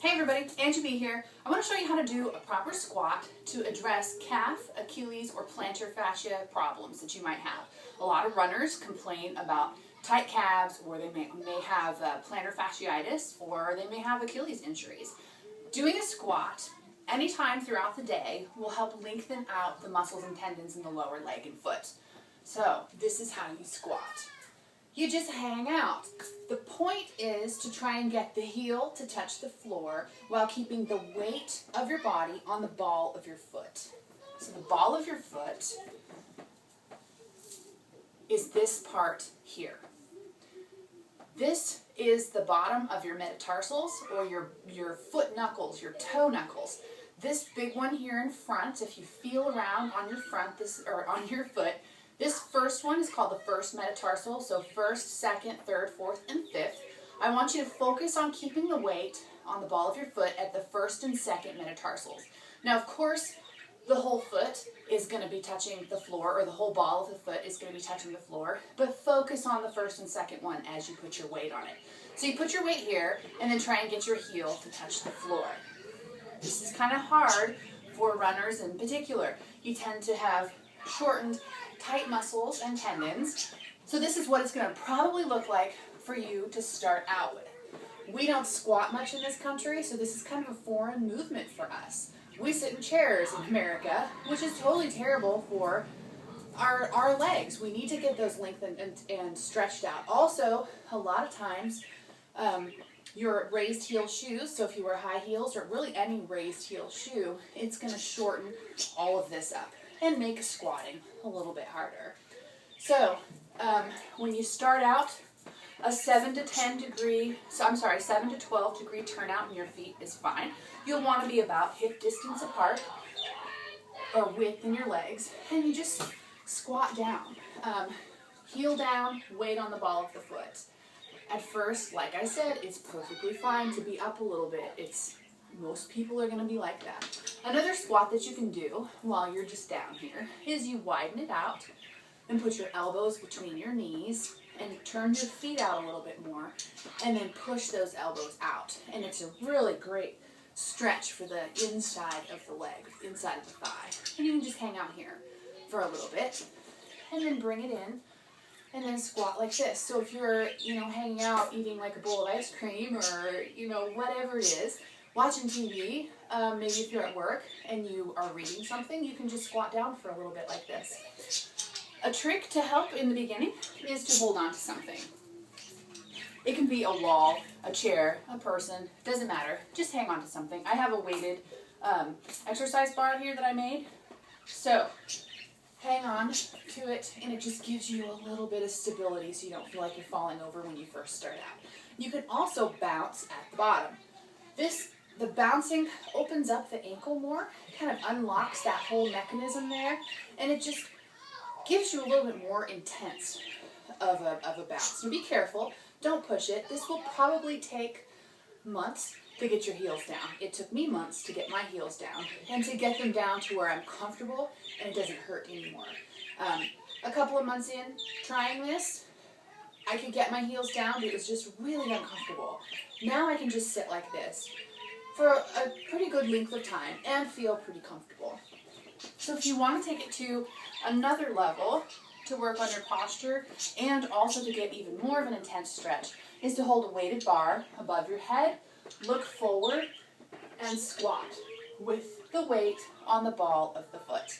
Hey everybody, Angie B here. I want to show you how to do a proper squat to address calf, Achilles, or plantar fascia problems that you might have. A lot of runners complain about tight calves, or they may have plantar fasciitis, or they may have Achilles injuries. Doing a squat anytime throughout the day will help lengthen out the muscles and tendons in the lower leg and foot. So this is how you squat. You just hang out. The point is to try and get the heel to touch the floor while keeping the weight of your body on the ball of your foot. So the ball of your foot is this part here. This is the bottom of your metatarsals, or your foot knuckles, your toe knuckles. This big one here in front, if you feel around on your front, on your foot, this first one is called the first metatarsal, so first, second, third, fourth, and fifth. I want you to focus on keeping the weight on the ball of your foot at the first and second metatarsals. Now, of course, the whole foot is going to be touching the floor, or the whole ball of the foot is going to be touching the floor, but focus on the first and second one as you put your weight on it. So you put your weight here, and then try and get your heel to touch the floor. This is kind of hard for runners in particular. You tend to have shortened, tight muscles and tendons. So this is what it's going to probably look like for you to start out with. We don't squat much in this country, so this is kind of a foreign movement for us. We sit in chairs in America, which is totally terrible for our legs. We need to get those lengthened and stretched out. Also, a lot of times, your raised heel shoes, so if you wear high heels or really any raised heel shoe, it's going to shorten all of this up and make squatting a little bit harder. So when you start out, a 7 to 12 degree turnout in your feet is fine. You'll want to be about hip distance apart, or width in your legs, and you just squat down. Heel down, weight on the ball of the foot. At first, like I said, it's perfectly fine to be up a little bit. Most people are going to be like that. Another squat that you can do while you're just down here is you widen it out and put your elbows between your knees and turn your feet out a little bit more, and then push those elbows out. And it's a really great stretch for the inside of the leg, inside of the thigh. And you can just hang out here for a little bit and then bring it in and then squat like this. So if you're, hanging out eating like a bowl of ice cream, or, whatever it is, watching TV, maybe if you're at work and you are reading something, you can just squat down for a little bit like this. A trick to help in the beginning is to hold on to something. It can be a wall, a chair, a person, doesn't matter. Just hang on to something. I have a weighted exercise bar here that I made. So hang on to it, and it just gives you a little bit of stability so you don't feel like you're falling over when you first start out. You can also bounce at the bottom. The bouncing opens up the ankle more, kind of unlocks that whole mechanism there, and it just gives you a little bit more intense of a bounce. So be careful, don't push it. This will probably take months to get your heels down. It took me months to get my heels down, and to get them down to where I'm comfortable and it doesn't hurt anymore. A couple of months in trying this, I could get my heels down, but it was just really uncomfortable. Now I can just sit like this for a pretty good length of time and feel pretty comfortable. So if you want to take it to another level to work on your posture, and also to get even more of an intense stretch, is to hold a weighted bar above your head, look forward, and squat with the weight on the ball of the foot.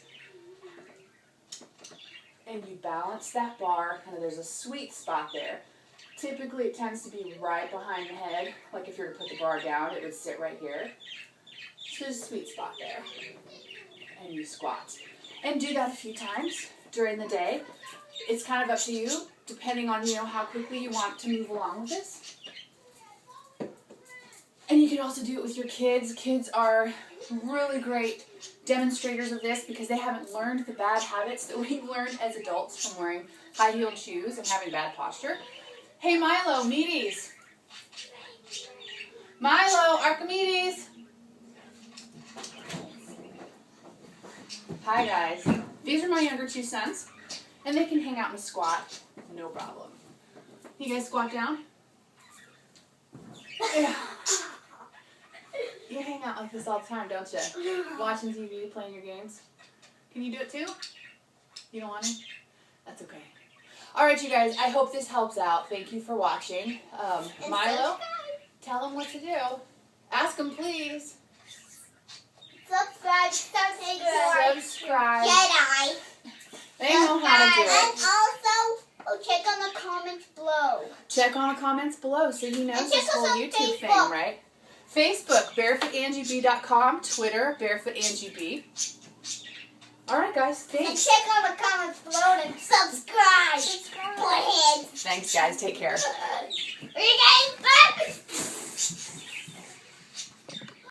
And you balance that bar, and there's a sweet spot there. Typically it tends to be right behind the head. Like if you were to put the bar down, it would sit right here. So there's a sweet spot there. And you squat. And do that a few times during the day. It's kind of up to you, depending on how quickly you want to move along with this. And you can also do it with your kids. Kids are really great demonstrators of this because they haven't learned the bad habits that we've learned as adults from wearing high-heeled shoes and having bad posture. Hey Milo, Meaties. Milo, Archimedes. Hi guys. These are my younger two sons, and they can hang out in a squat, no problem. You guys squat down? Yeah. out like this all the time, don't you? Watching TV, playing your games. Can you do it too? You don't want to? That's okay. All right, you guys. I hope this helps out. Thank you for watching. Milo, tell them what to do. Ask them, please. Subscribe. Subscribe. Jedi. They know how to do And it. also, check on the comments below. Check on the comments below so you know And this check us whole on YouTube thing, Facebook. right? Facebook, barefootangieb.com. Twitter, barefootangieb. All right, guys. And Thanks. check on the comments below and subscribe. Boyheads. Thanks, guys. Take care. Are you getting back?